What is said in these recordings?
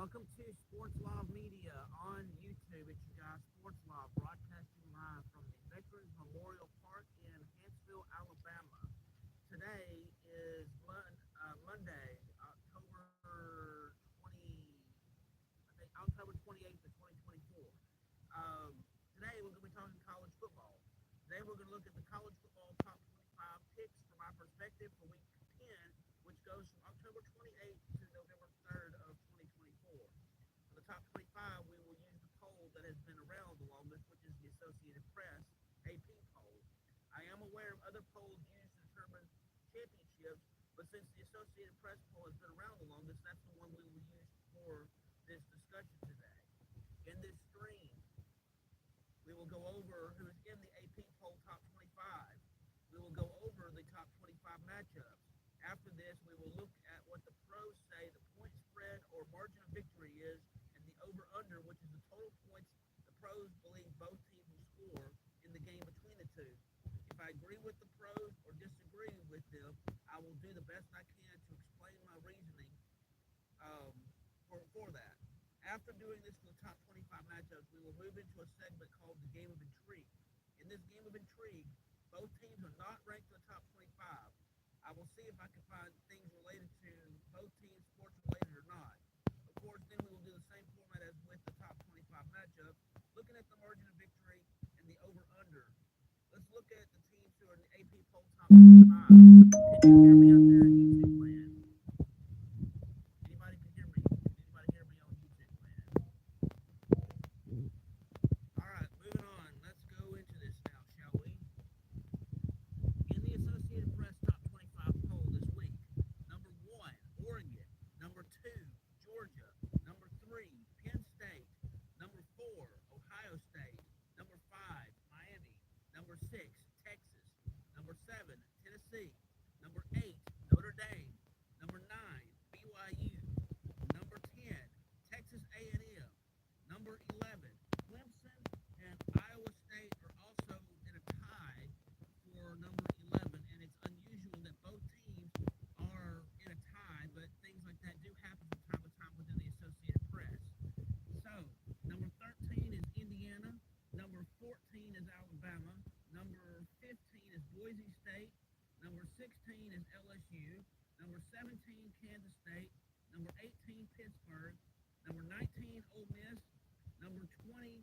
Welcome to Sports Law Media on YouTube. It's your guy, Sports Law, broadcasting live from the Veterans Memorial Park in Huntsville, Alabama. Today is Monday, October 28th of 2024. Um, Today we're going to be talking college football. Today we're going to look at the college football top 25 picks from my perspective for week 10, which goes from October 28th to November 3rd of 2024. For the top 25, we will use the poll that has been around the longest, which is the Associated Press AP poll. I am aware of other polls used to determine championships, but since the Associated Press poll has been around the longest, that's the one we will use for this discussion today. In this stream, we will go over who is in the AP poll top 25. We will go over the top 25 matchups. After this, we will look at what the pros say the point spread or margin of victory is, and the over-under, which is the total points the pros believe both teams will score in the game between the two. If I agree with the pros or disagree with them, I will do the best I can to explain my reasoning for that. After doing this for the top 25 matchups, we will move into a segment called the Game of Intrigue. In this Game of Intrigue, both teams are not ranked in the top 25. I will see if I can find things related to both teams, sports related or not. Of course, then we will do the same format as with the top 25 matchup, looking at the margin of victory and the over-under. Let's look at the teams who are in the AP poll top 25. Can you hear me out there in YouTube land? Anybody can hear me? Can anybody hear me on YouTube land? All right, moving on. Let's go into this now, shall we? In the Associated Press top 25 poll this week, number 1, Oregon. Number 2, Georgia. Number 3, Penn State. Number 4, Ohio State. Number 5, Miami. Number 6, Texas. Number 7, Tennessee. Number 8, Notre Dame. Number 9, BYU. Number 10, Texas A&M. Number 11, Clemson and Iowa State are also in a tie for number 11, and it's unusual that both teams are in a tie, but things like that do happen from time to time within the Associated Press. So, number 13 is Indiana. Number 14 is Alabama. Number 15 is Boise State. Number 16 is LSU. Number 17, Kansas State. Number 18, Pittsburgh. Number 19, Ole Miss. Number 20,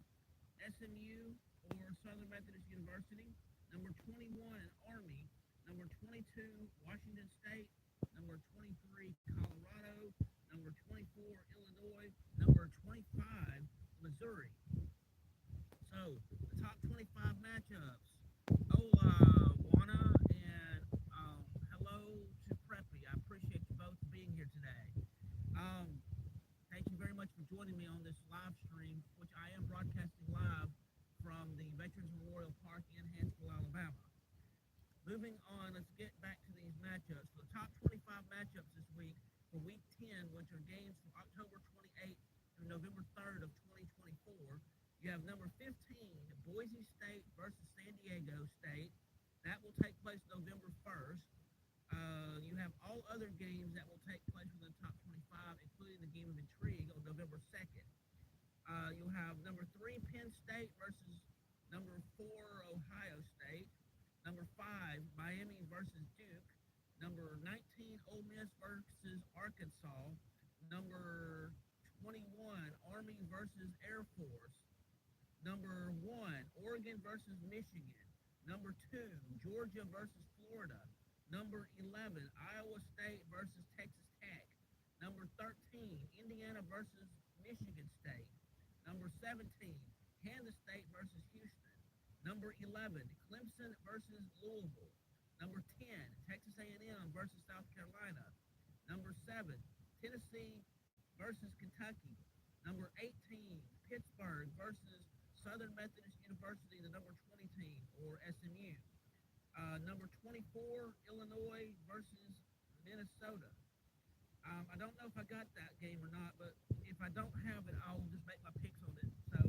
SMU or Southern Methodist University. Number 21, Army. Number 22, Washington State. Number 23, Colorado. Number 24, Illinois. Number 25, Missouri. So, the top 25 matchups. Hola, Juana, and hello to Preppy. I appreciate you both being here today. Thank you very much for joining me on this live stream, which I am broadcasting live from the Veterans Memorial Park in Huntsville, Alabama. Moving on, let's get back to these matchups. The top 25 matchups this week for Week 10, which are games from October 28th through November 3rd of 2024. You have number 15, Boise State versus San Diego State. That will take place November 1st. You have all other games that will take place within the top 25, including the Game of Intrigue on November 2nd. You'll have number 3, Penn State versus number 4, Ohio State. Number 5, Miami versus Duke. Number 19, Ole Miss versus Arkansas. Number 21, Army versus Air Force. Number 1, Oregon versus Michigan. Number 2, Georgia versus Florida. Number 11, Iowa State versus Texas Tech. Number 13, Indiana versus Michigan State. Number 17, Kansas State versus Houston. Number 11, Clemson versus Louisville. Number 10, Texas A&M versus South Carolina. Number 7, Tennessee versus Kentucky. Number 18, Pittsburgh versus Southern Methodist University, the number 20 team, or SMU. Number 24, Illinois versus Minnesota. I don't know if I got that game or not, but if I don't have it, I'll just make my picks on it. So,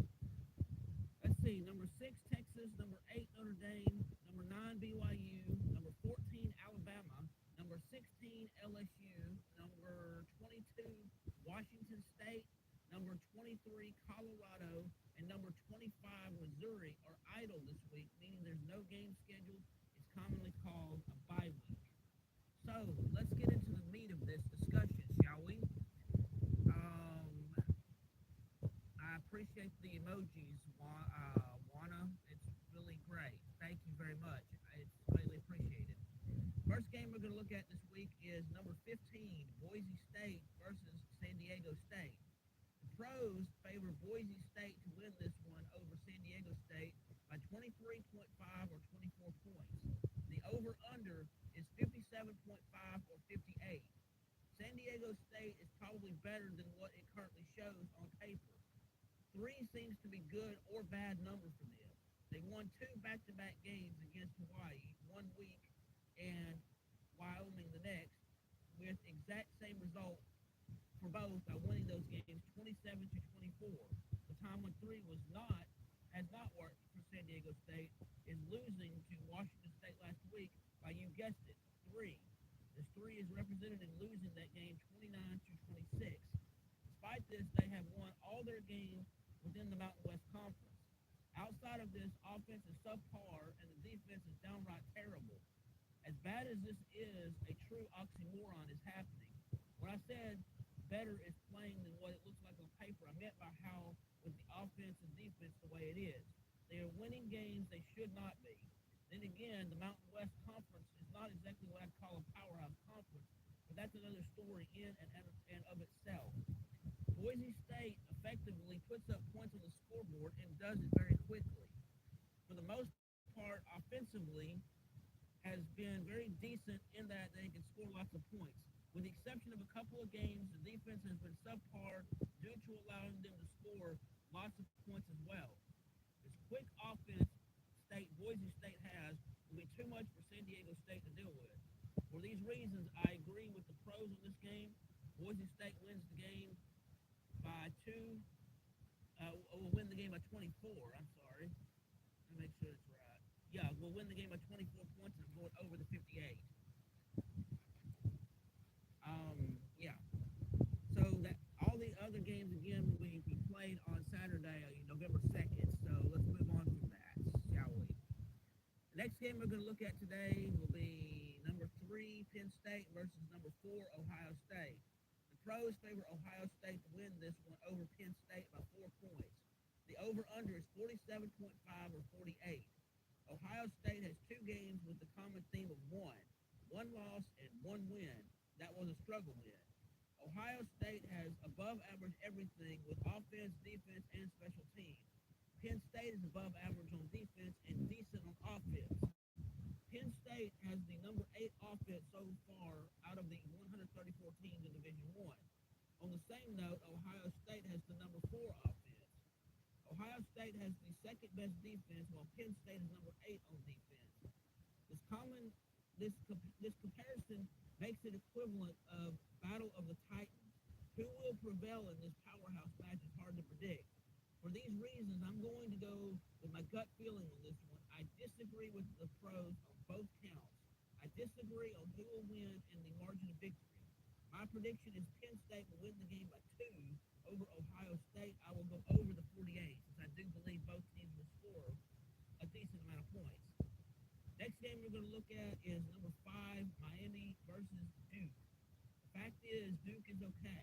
let's see. Number 6, Texas. Number 8, Notre Dame. Number 9, BYU. Number 14, Alabama. Number 16, LSU. Number 22, Washington State. State, number 23 Colorado, and number 25 Missouri are idle this week, meaning there's no game scheduled. It's commonly called a bye week. So let's get into the meat of this discussion, shall we? Um, I appreciate the emojis, Juana. It's really great. Thank you very much. It's highly appreciated. First game we're going to look at this week is number 15, Boise State versus San Diego State. The pros favor Boise State to win this one over San Diego State by 23.5 or 24 points. The over-under is 57.5 or 58. San Diego State is probably better than what it currently shows on paper. 3 seems to be good or bad number for them. They won 2 back-to-back games against Hawaii one week and Wyoming the next, with exact same result for both by winning those games 27-24. The time when 3 has not worked for San Diego State is losing to Washington State last week by, you guessed it, 3. This 3 is represented in losing that game 29-26. Despite this, they have won all their games within the Mountain West Conference. Outside of this, offense is subpar and the defense is downright terrible. As bad as this is, a true oxymoron is happening. When I said better is playing than what it looks like on paper, I meant by how with the offense and defense the way it is. They are winning games they should not be. Then again, the Mountain West Conference is not exactly what I'd call a powerhouse conference, but that's another story in and of itself. Boise State effectively puts up points on the scoreboard and does it very quickly. For the most part, offensively, has been very decent in that they can score lots of points. With the exception of a couple of games, the defense has been subpar due to allowing them to score lots of points as well. This quick offense Boise State has will be too much for San Diego State to deal with. For these reasons, I agree with the pros on this game. Boise State wins the game by 2. Will win the game by 24. I'm sorry. Let me make sure it's right. Yeah, we'll win the game by 24 points and I'm going over the 58. Yeah. So that all the other games again will be played on Saturday, November 2nd. So let's move on from that, shall we? The next game we're going to look at today will be number 3 Penn State versus number 4 Ohio State. The pros favor Ohio State to win this one over Penn State by 4 points. The over-under is 47.5 or 48. Ohio State has 2 games with the common theme of 1 loss and 1 win. That was a struggle win. Ohio State has above average everything with offense, defense, and special teams. Penn State is above average on defense and decent on offense. Penn State has the number 8 offense so far out of the 134 teams in Division I. On the same note, Ohio State has the number 4 offense. Ohio State has the second best defense, while Penn State is number 8 on defense. This comparison makes it equivalent of Battle of the Titans. Who will prevail in this powerhouse match is hard to predict. For these reasons, I'm going to go with my gut feeling on this one. I disagree with the pros on both counts. I disagree on who will win in the margin of victory. My prediction is Penn State will win the game by 2 over Ohio State. I will go over the 48 since I do believe both teams will score a decent amount of points. Next game we're going to look at is number 5, Miami versus Duke. The fact is, Duke is okay.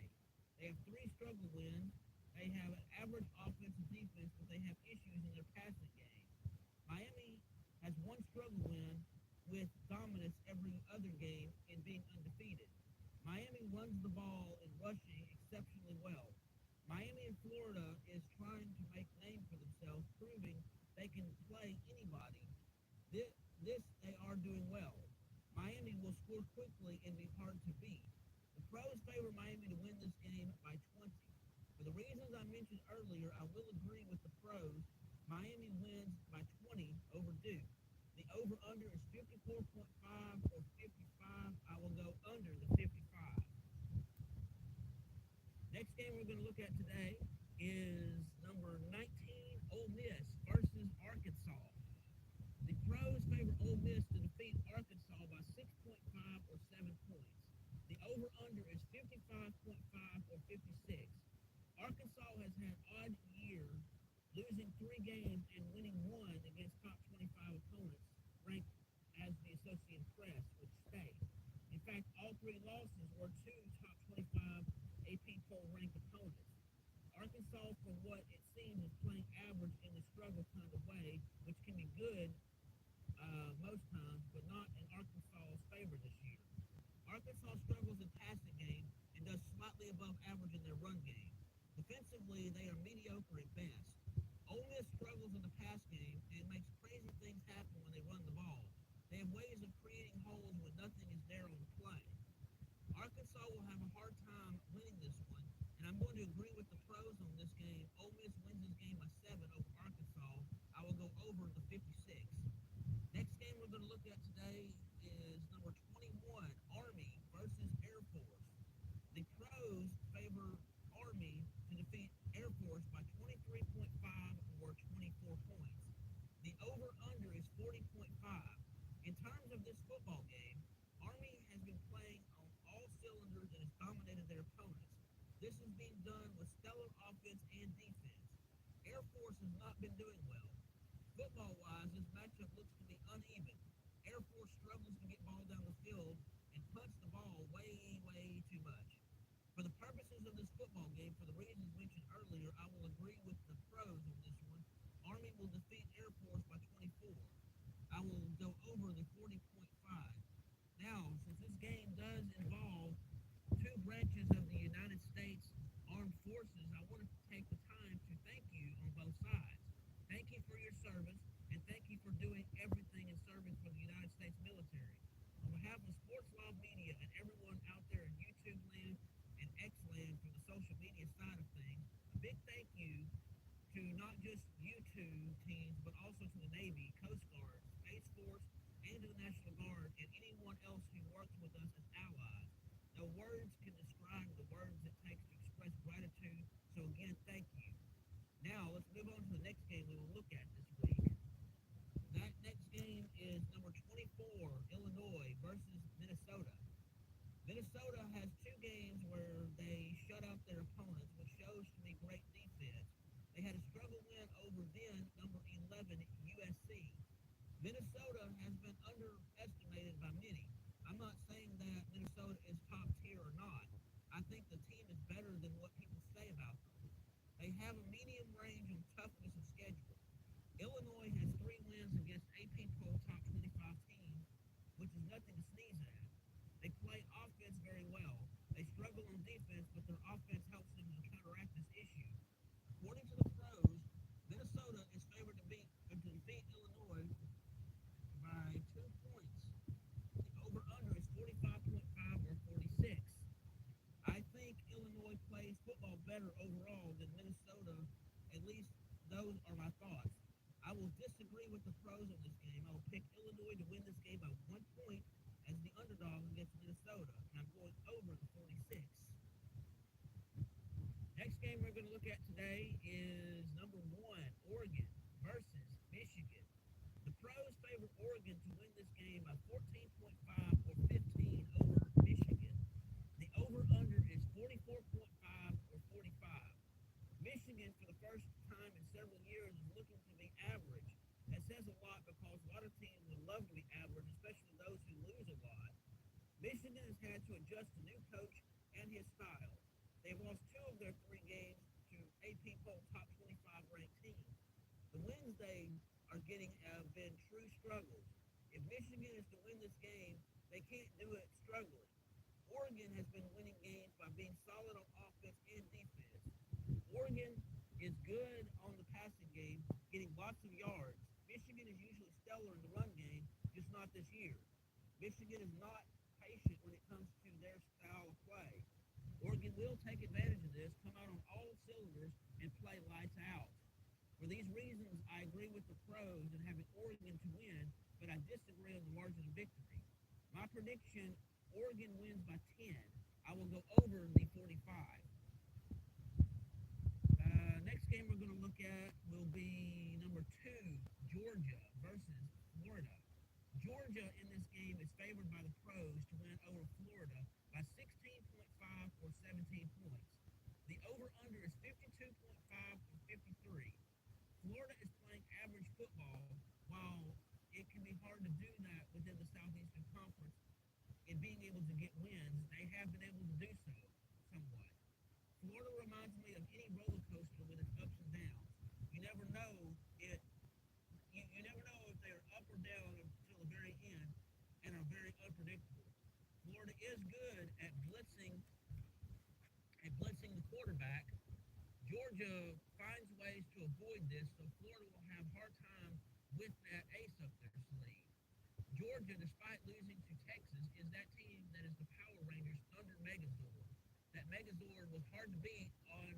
They have 3 struggle wins. They have an average offense and defense, but they have issues in their passing game. Miami has 1 struggle win with dominance every other game in being undefeated. Miami runs the ball in rushing exceptionally well. Miami in Florida is trying to make a name for themselves, proving they can play anybody. This they are doing well. Miami will score quickly and be hard to beat. The pros favor Miami to win this game by 20. For the reasons I mentioned earlier, I will agree with the pros. Miami wins by 20 over Duke. The over-under is 54.5 or 55. I will go under the 55. Next game we're going to look at today is number 19, Ole Miss versus Arkansas. The pros favor Ole Miss to defeat Arkansas by 6.5 or 7 points. The over-under is 55.5 or 56. has had odd year, losing 3 games and winning 1 against top 25 opponents, ranked as the Associated Press would state. In fact, all 3 losses were to top 25 AP poll ranked opponents. Arkansas, for what it seems, is playing average in the struggle kind of way, which can be good most times, but not in Arkansas's favor this year. Arkansas struggles in passing game and does slightly above average in their run game. Defensively, they are mediocre at best. Ole Miss struggles in the pass game and makes crazy things happen when they run the ball. They have ways of creating holes when nothing is there on the play. Arkansas will have a hard time winning this one, and I'm going to agree with the pros on this game. Ole Miss wins this game by 7 over Arkansas. I will go over the 56. Next game we're going to look at today is number 21, Army versus Air Force. The pros favor Army to defeat Air Force by 23.5 or 24 points. The over-under is 40.5. In terms of this football game, Army has been playing on all cylinders and has dominated their opponents. This is being done with stellar offense and defense. Air Force has not been doing well. Football-wise, this matchup looks to be uneven. Air Force struggles to get ball down the field and punch the ball way, way too much. For the purposes of this football game, for the reasons mentioned earlier, I will agree with the pros on this one. Army will defeat Air Force by 24. I will go over the 40.5. Now, since this game does involve 2 branches of the United States Armed Forces, I want to take the time to thank you on both sides. Thank you for your service, and thank you for doing everything in service for the United States military. On behalf of Sports Law Media and everyone out there in YouTube land and X land from the social media side of things, a big thank you to not just YouTube teams, but also to the Navy, Coast Guard, Space Force, and to the National Guard, and anyone else who works with us as allies. No words can describe the words it takes to express gratitude, so again, thank you. Now, let's move on to the next game we will look at this week. That next game is number 24, Illinois versus Minnesota. Minnesota has 2 games where they shut out their opponents, which shows to be great defense. They had a struggle win over then number 11, USC. Minnesota has been underestimated by many. I'm not saying that Minnesota is top tier or not. I think the team is better than what people say about them. They have a medium range of toughness of schedule. Illinois has 3 wins against AP poll top 25 teams, which is nothing to sneeze at. They play offense very well. They struggle on defense, but their offense helps them to counteract this issue. According to the pros, Minnesota is favored to defeat Illinois by 2 points. The over-under is 45.5 or 46. I think Illinois plays football better overall than Minnesota. At least those are my thoughts. I will disagree with the pros on this game. I will pick Illinois to win this game by 1 point as the underdog against Minnesota, and I'm going over the 46. Next game we're going to look at today is number 1, Oregon versus Michigan. The pros favor Oregon to win this game by 14.5 or 15 over Michigan. The over-under is 44.5 or 45. Michigan, for the first time in several years, is looking to be average. That says a lot because a lot of teams would love to be average, especially those who lose a lot. Michigan has had to adjust to new coach and his style. They've lost 2 of their 3 games to AP poll top 25 ranked teams. The wins they are getting have been true struggles. If Michigan is to win this game, they can't do it struggling. Oregon has been winning games by being solid on offense and defense. Oregon is good on the passing game, getting lots of yards. Michigan is usually stellar in the run game, just not this year. Michigan is not patient when it comes to their style of play. Oregon will take advantage of this, come out on all cylinders, and play lights out. For these reasons, I agree with the pros in having Oregon to win, but I disagree on the margin of victory. My prediction, Oregon wins by 10. I will go over the 45. Next game we're going to look at will be number 2, Georgia versus Florida. Georgia in this game is favored by the pros to win over Florida by 16.5 or 17 points. The over-under is 52.5 to do that within the Southeastern Conference and being able to get wins. They have been able to do so somewhat. Florida reminds me of any roller coaster with its ups and downs. You never know it. You never know if they're up or down until the very end, and are very unpredictable. Florida is good at blitzing the quarterback. Georgia finds ways to avoid this, so Florida will have a hard time with that ace up their sleeve. Georgia, despite losing to Texas, is that team that is the Power Rangers under Megazord. That Megazord was hard to beat on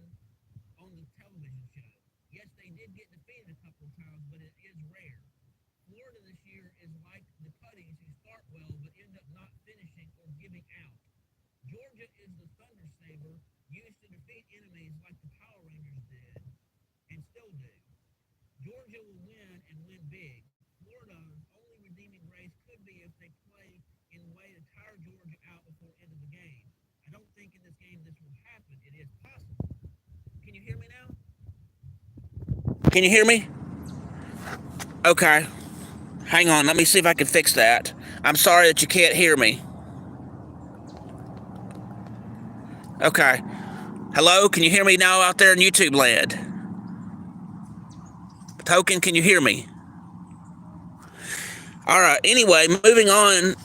the television show. Yes, they did get defeated a couple of times, but it is rare. Florida this year is like the Putties who start well but end up not finishing or giving out. Georgia is the Thunder Saber used to defeat enemies like the Power Rangers did and still do. Georgia will win and win big. Florida's only redeeming grace could be if they play in a way to tire Georgia out before the end of the game. I don't think in this game this will happen. It is possible. Can you hear me now? Can you hear me? Okay. Hang on. Let me see if I can fix that. I'm sorry that you can't hear me. Okay. Hello? Can you hear me now out there in YouTube land? Token, can you hear me? All right. Anyway, moving on.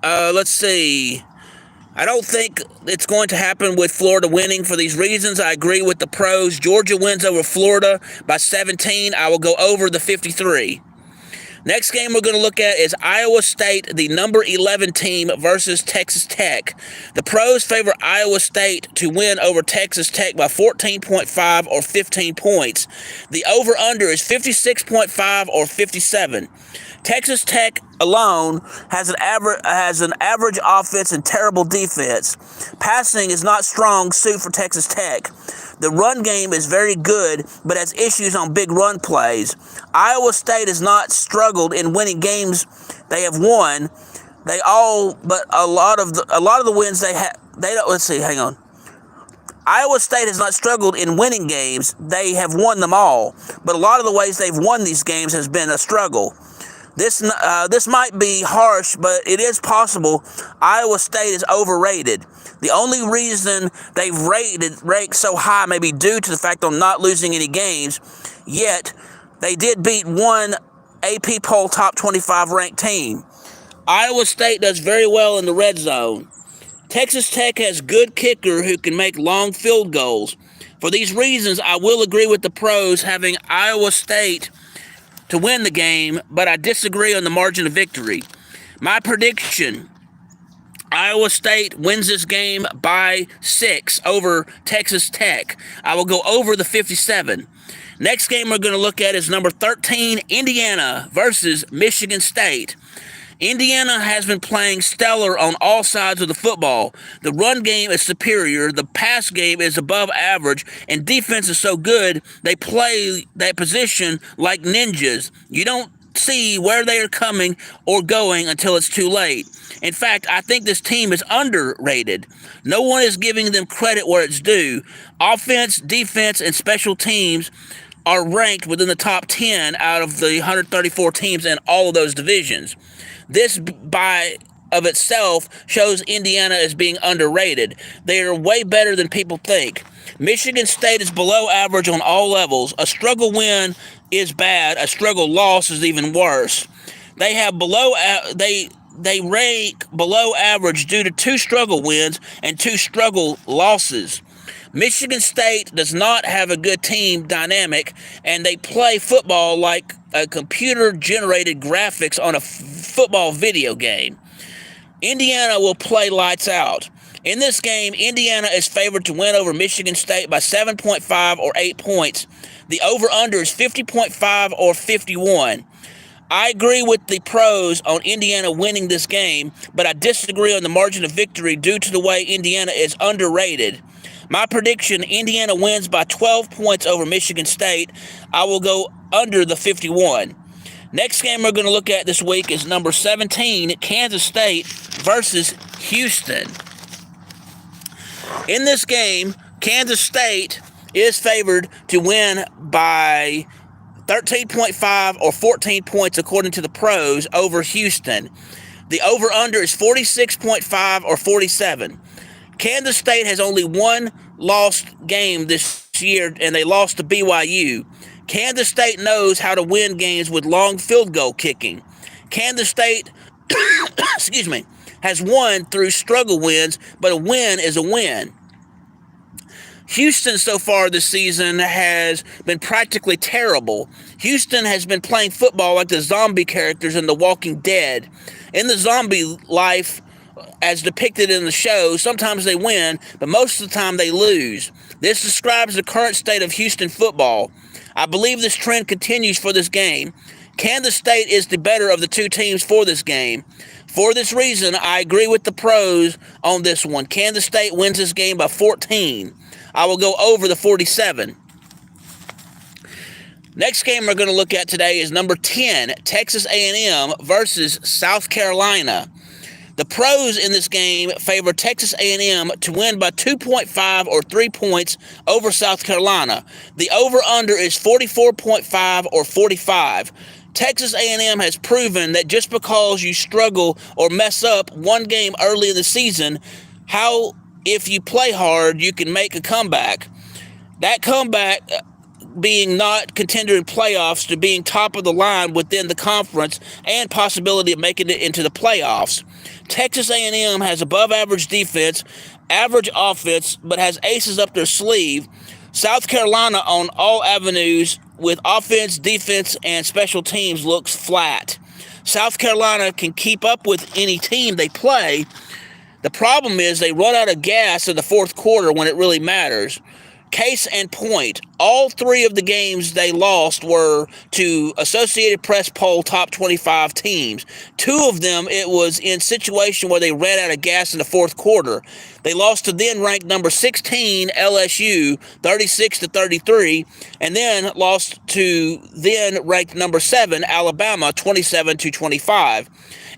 Let's see. I don't think it's going to happen with Florida winning for these reasons. I agree with the pros. Georgia wins over Florida by 17. I will go over the 53. Next game we're going to look at is Iowa State, the number 11 team, versus Texas Tech. The pros favor Iowa State to win over Texas Tech by 14.5 or 15 points. The over-under is 56.5 or 57. Texas Tech alone has an average offense and terrible defense. Passing is not strong suit for Texas Tech. The run game is very good, but has issues on big run plays. Iowa State has not struggled in winning games they have won. But a lot of the wins they have. Let's see. Hang on. Iowa State has not struggled in winning games. They have won them all, but a lot of the ways they've won these games has been a struggle. This might be harsh, but it is possible. Iowa State is overrated. The only reason they've ranked so high may be due to the fact of not losing any games, yet they did beat one AP poll top 25 ranked team. Iowa State does very well in the red zone. Texas Tech has good kicker who can make long field goals. For these reasons, I will agree with the pros having Iowa State to win the game, but I disagree on the margin of victory. My prediction, Iowa State wins this game by 6 over Texas Tech. I will go over the 57. Next game we're going to look at is number 13, Indiana versus Michigan State. Indiana has been playing stellar on all sides of the football. The run game is superior, the pass game is above average, and defense is so good they play that position like ninjas. You don't see where they are coming or going until it's too late. In fact, I think this team is underrated. No one is giving them credit where it's due. Offense, defense, and special teams are ranked within the top 10 out of the 134 teams in all of those divisions. This by of itself shows Indiana as being underrated. They are way better than people think. Michigan State is below average on all levels. A struggle win is bad. A struggle loss is even worse. They rank below average due to 2 struggle wins and 2 struggle losses. Michigan State does not have a good team dynamic, and they play football like a computer-generated graphics on a football video game. Indiana will play lights out. In this game, Indiana is favored to win over Michigan State by 7.5 or 8 points. The over-under is 50.5 or 51. I agree with the pros on Indiana winning this game, but I disagree on the margin of victory due to the way Indiana is underrated. My prediction, Indiana wins by 12 points over Michigan State. I will go under the 51. Next game we're going to look at this week is number 17, Kansas State versus Houston. In this game, Kansas State is favored to win by 13.5 or 14 points according to the pros over Houston. The over-under is 46.5 or 47. Kansas State has only one lost game this year, and they lost to BYU. Kansas State knows how to win games with long field goal kicking. Kansas State, has won through struggle wins, but a win is a win. Houston so far this season has been practically terrible. Houston has been playing football like the zombie characters in The Walking Dead. In the zombie life, as depicted in the show, sometimes they win, but most of the time they lose. This describes the current state of Houston football. I believe this trend continues for this game. Kansas State is the better of the two teams for this game. For this reason, I agree with the pros on this one. Kansas State wins this game by 14. I will go over the 47. Next game we're going to look at today is number 10, Texas A&M versus South Carolina. The pros in this game favor Texas A&M to win by 2.5 or 3 points over South Carolina. The over-under is 44.5 or 45. Texas A&M has proven that just because you struggle or mess up one game early in the season, how if you play hard, you can make a comeback. That comeback being not contender in playoffs to being top of the line within the conference and possibility of making it into the playoffs. Texas A&M has above average defense, average offense, but has aces up their sleeve. South Carolina on all avenues with offense, defense, and special teams looks flat. South Carolina can keep up with any team they play. The problem is they run out of gas in the fourth quarter when it really matters. Case in point, all three of the games they lost were to Associated Press poll top 25 teams. Two of them, it was in situation where they ran out of gas in the fourth quarter. They lost to then-ranked number 16 LSU, 36-33, and then lost to then-ranked number 7 Alabama, 27-25.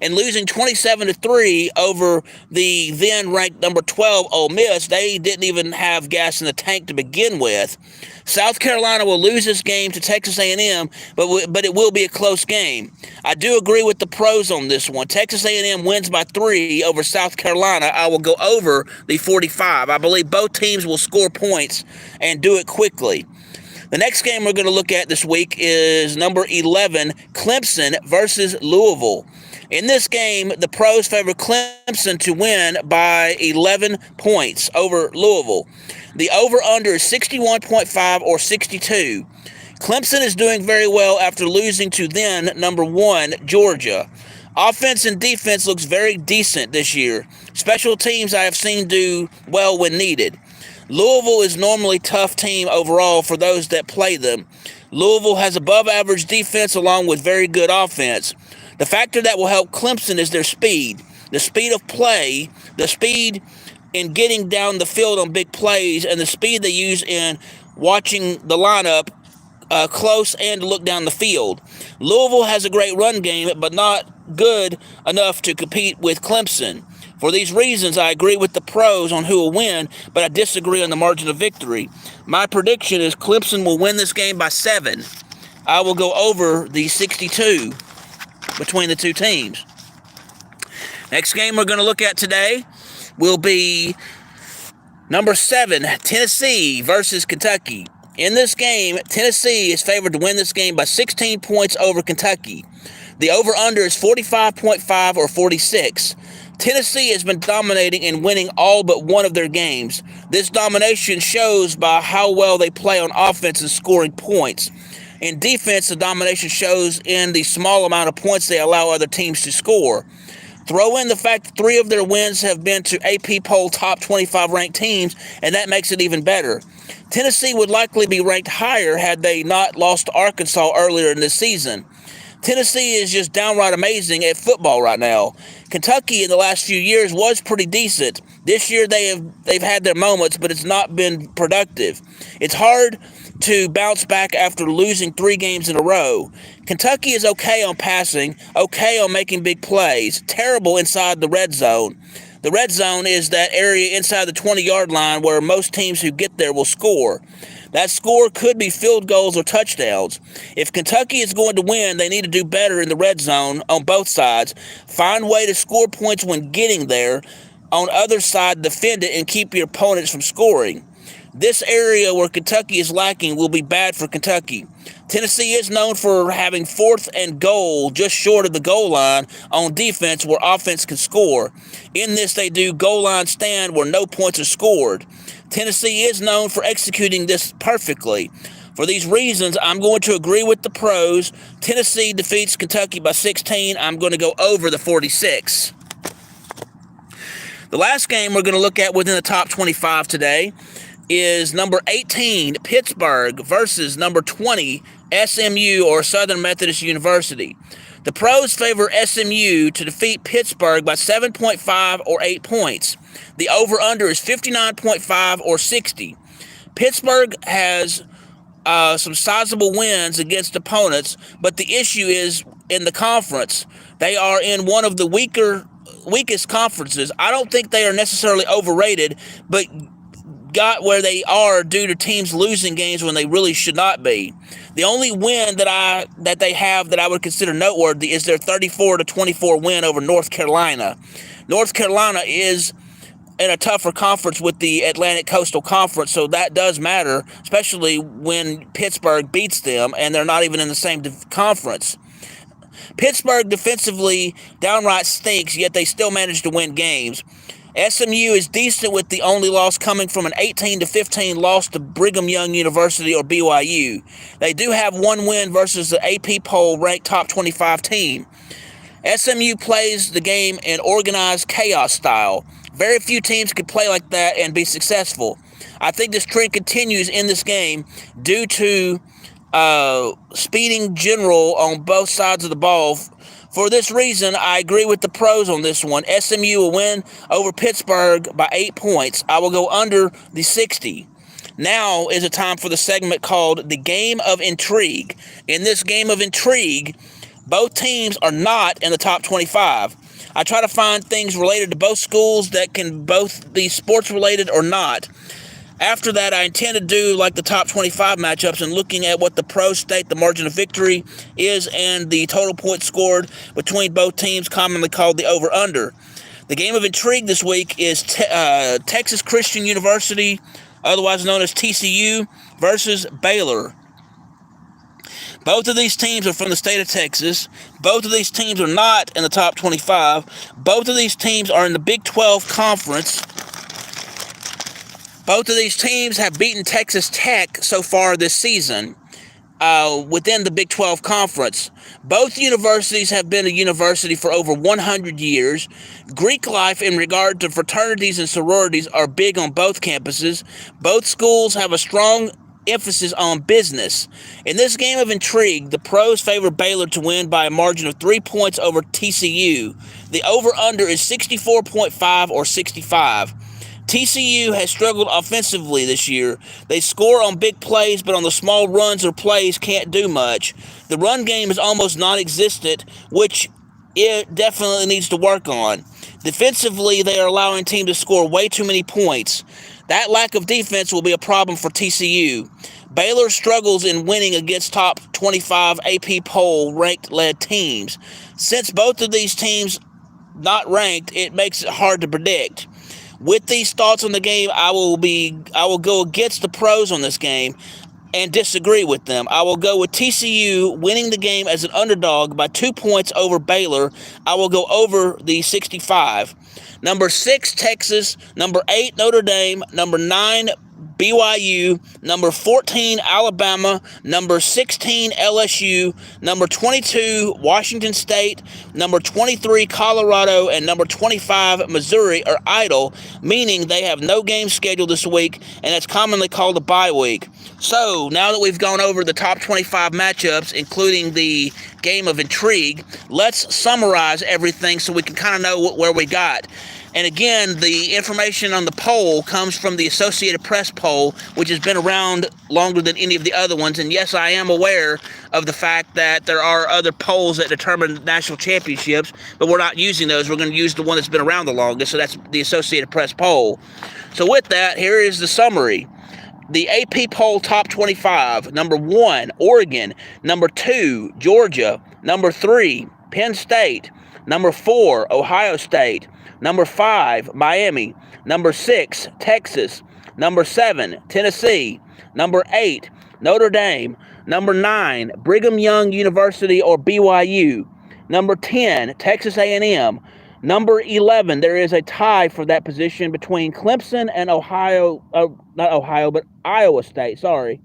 And losing 27-3 over the then-ranked number 12 Ole Miss, they didn't even have gas in the tank to begin with. South Carolina will lose this game to Texas A&M, but it will be a close game. I do agree with the pros on this one. Texas A&M wins by 3 over South Carolina. I will go over the 45. I believe both teams will score points and do it quickly. The next game we're going to look at this week is number 11, Clemson versus Louisville. In this game, the pros favor Clemson to win by 11 points over Louisville. The over-under is 61.5 or 62. Clemson is doing very well after losing to then number 1, Georgia. Offense and defense looks very decent this year. Special teams I have seen do well when needed. Louisville is normally a tough team overall for those that play them. Louisville has above-average defense along with very good offense. The factor that will help Clemson is their speed. The speed of play, the speed in getting down the field on big plays, and the speed they use in watching the lineup close and to look down the field. Louisville has a great run game, but not good enough to compete with Clemson. For these reasons, I agree with the pros on who will win, but I disagree on the margin of victory. My prediction is Clemson will win this game by 7. I will go over the 62 between the two teams. Next game we're going to look at today will be number 7, Tennessee versus Kentucky. In this game, Tennessee is favored to win this game by 16 points over Kentucky. The over-under is 45.5 or 46. Tennessee has been dominating and winning all but one of their games. This domination shows by how well they play on offense and scoring points. In defense, the domination shows in the small amount of points they allow other teams to score. Throw in the fact that 3 of their wins have been to AP poll top 25 ranked teams, and that makes it even better. Tennessee would likely be ranked higher had they not lost to Arkansas earlier in this season. Tennessee is just downright amazing at football right now. Kentucky in the last few years was pretty decent. This year they've had their moments, but it's not been productive. It's hard to bounce back after losing 3 games in a row. Kentucky is okay on passing, okay on making big plays, terrible inside the red zone. The red zone is that area inside the 20-yard line where most teams who get there will score. That score could be field goals or touchdowns. If Kentucky is going to win, they need to do better in the red zone on both sides. Find a way to score points when getting there. On the other side, defend it and keep your opponents from scoring. This area where Kentucky is lacking will be bad for Kentucky. Tennessee is known for having 4th and goal just short of the goal line on defense where offense can score. In this, they do goal line stand where no points are scored. Tennessee is known for executing this perfectly. For these reasons, I'm going to agree with the pros. Tennessee defeats Kentucky by 16. I'm going to go over the 46. The last game we're going to look at within the top 25 today is number 18, Pittsburgh, versus number 20, SMU, or Southern Methodist University. The pros favor SMU to defeat Pittsburgh by 7.5 or 8 points. The over-under is 59.5 or 60. Pittsburgh has some sizable wins against opponents, but the issue is in the conference. They are in one of the weakest conferences. I don't think they are necessarily overrated, but got where they are due to teams losing games when they really should not be. The only win that they have that I would consider noteworthy is their 34-24 win over North Carolina. North Carolina is in a tougher conference with the Atlantic Coastal Conference, so that does matter, especially when Pittsburgh beats them and they're not even in the same conference. Pittsburgh defensively downright stinks, yet they still manage to win games. SMU is decent with the only loss coming from an 18-15 loss to Brigham Young University or BYU. They do have one win versus the AP poll ranked top 25 team. SMU plays the game in organized chaos style. Very few teams can play like that and be successful. I think this trend continues in this game due to speeding general on both sides of the ball. For this reason, I agree with the pros on this one. SMU will win over Pittsburgh by 8 points. I will go under the 60. Now is a time for the segment called the Game of Intrigue. In this Game of Intrigue, both teams are not in the top 25. I try to find things related to both schools that can both be sports related or not. After that, I intend to do like the top 25 matchups and looking at what the pros state the margin of victory is and the total points scored between both teams, commonly called the over-under. The game of intrigue this week is Texas Christian University, otherwise known as TCU, versus Baylor. Both of these teams are from the state of Texas. Both of these teams are not in the top 25. Both of these teams are in the Big 12 Conference. Both of these teams have beaten Texas Tech so far this season within the Big 12 Conference. Both universities have been a university for over 100 years. Greek life in regard to fraternities and sororities are big on both campuses. Both schools have a strong emphasis on business. In this game of intrigue, the pros favor Baylor to win by a margin of 3 points over TCU. The over-under is 64.5 or 65. TCU has struggled offensively this year. They score on big plays, but on the small runs or plays can't do much. The run game is almost non-existent, which it definitely needs to work on. Defensively, they are allowing teams to score way too many points. That lack of defense will be a problem for TCU. Baylor struggles in winning against top 25 AP poll ranked-led teams. Since both of these teams not ranked, it makes it hard to predict. With these thoughts on the game, I will go against the pros on this game and disagree with them. I will go with TCU winning the game as an underdog by 2 points over Baylor. I will go over the 65. Number 6, Texas. Number 8, Notre Dame. Number 9, BYU. Number 14, Alabama. Number 16, LSU. Number 22, Washington State. Number 23, Colorado. And number 25, Missouri are idle, meaning they have no game scheduled this week, and it's commonly called a bye week. So, now that we've gone over the top 25 matchups, including the game of intrigue, let's summarize everything so we can kind of know where we got. And again, the information on the poll comes from the Associated Press poll, which has been around longer than any of the other ones. And yes, I am aware of the fact that there are other polls that determine national championships, but we're not using those. We're going to use the one that's been around the longest, so that's the Associated Press poll. So with that, here is the summary. the AP poll top 25. Number 1, Oregon. Number 2, Georgia. Number 3, Penn State. Number 4, Ohio State. Number 5, Miami. Number 6, Texas. Number 7, Tennessee. Number 8, Notre Dame. Number 9, Brigham Young University or BYU. Number 10, Texas A&M. Number 11, there is a tie for that position between Clemson and not Ohio, but Iowa State, sorry.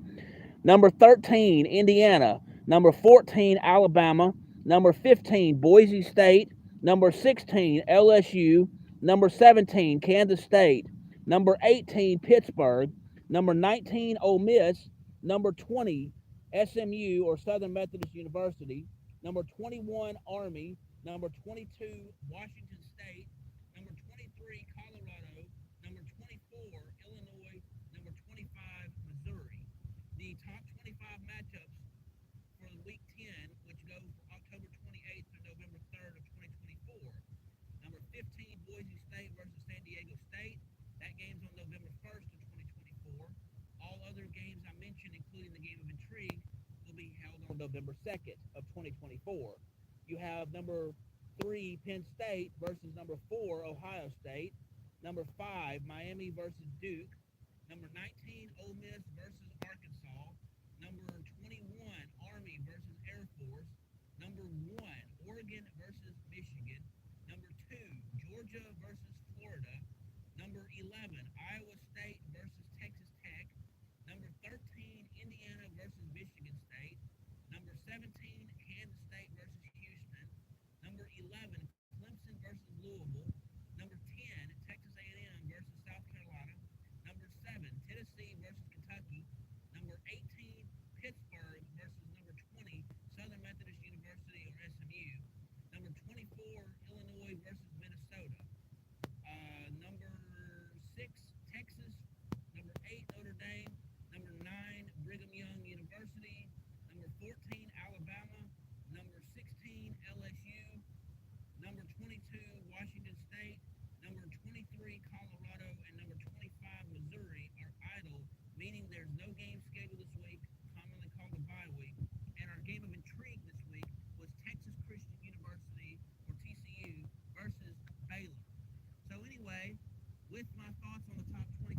Number 13, Indiana. Number 14, Alabama. Number 15, Boise State. Number 16, LSU. Number 17, Kansas State. Number 18, Pittsburgh. Number 19, Ole Miss. Number 20, SMU or Southern Methodist University. Number 21, Army. Number 22, Washington State. Number 23, Colorado. Number 24, Illinois. Number 25, Missouri. The top 25 matchups for week 10, which go from October 28th to November 3rd of 2024. Number 15, Boise State versus San Diego State. That game's on November 1st of 2024. All other games I mentioned, including the game of intrigue, will be held on November 2nd of 2024. You have number 3, Penn State versus number 4, Ohio State. Number 5, Miami versus Duke. Number 19, Ole Miss versus Arkansas. Number 21, Army versus Air Force. Number 1, Oregon versus Michigan. Number 2, Georgia versus Florida. Number 11, Iowa State versus Texas Tech. Number 13, Indiana versus Michigan State. Number 17, Kansas State versus Houston. Number 11, Clemson versus Louisville. Number 10, Texas A&M versus South Carolina. Number 7, Tennessee versus Kentucky. Number 18, Pittsburgh versus number 20, Southern Methodist University or SMU. Number 24, Illinois versus Minnesota. Number 6, Texas. Number 8, Notre Dame. Number 9, Brigham Young University. Number 14, Alabama. Number 16, LSU. Number 22, Washington State. Number 23, Colorado. And number 25, Missouri are idle, meaning there's no game scheduled this week, commonly called a bye week. And our game of intrigue this week was Texas Christian University, or TCU, versus Baylor. So anyway, with my thoughts on the top 25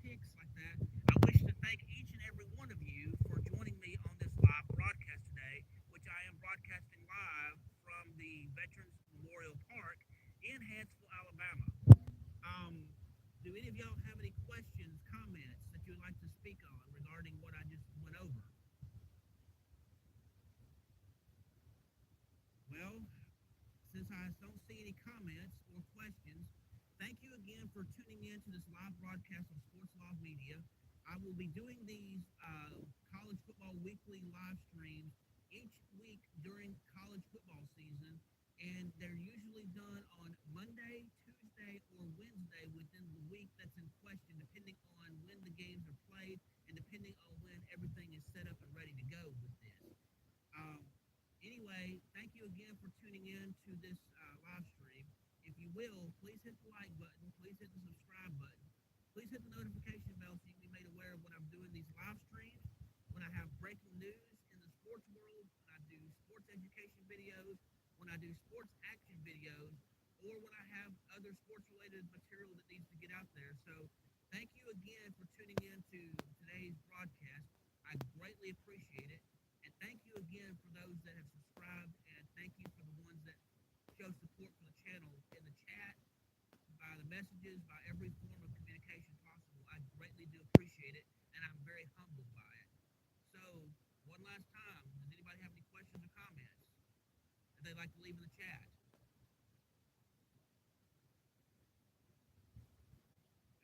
picks like that, I wish to thank each and every one of you for joining me on this live broadcast today, which I am broadcasting live from the Veterans Memorial Park in Huntsville, Alabama. Do any of y'all have any questions, comments that you would like to speak on regarding what I just went over? Well, since I don't see any comments or questions, thank you again for tuning in to this live broadcast on Sports Law Media. I will be doing these college football weekly live streams each week during college football season, and they're usually done on Monday, Tuesday, or Wednesday within the week that's in question, depending on when the games are played and depending on when everything is set up and ready to go with this. Anyway, thank you again for tuning in to this live stream. If you will, please hit the like button. Please hit the subscribe button. Please hit the notification bell so you can be made aware of when I'm doing these live streams, when I have breaking news in the sports world, when I do sports education videos, when I do sports action videos, or when I have other sports-related material that needs to get out there. So thank you again for tuning in to today's broadcast. I greatly appreciate it. And thank you again for those that have subscribed, and thank you for the ones that show support for the channel in the chat, by the messages, by every form of communication possible. I greatly do appreciate it, and I'm very humbled by it. So, one last time, does anybody have any questions or comments that they'd like to leave in the chat?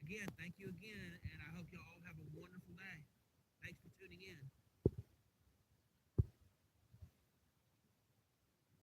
Again, thank you again, and I hope you all have a wonderful day. Thanks for tuning in.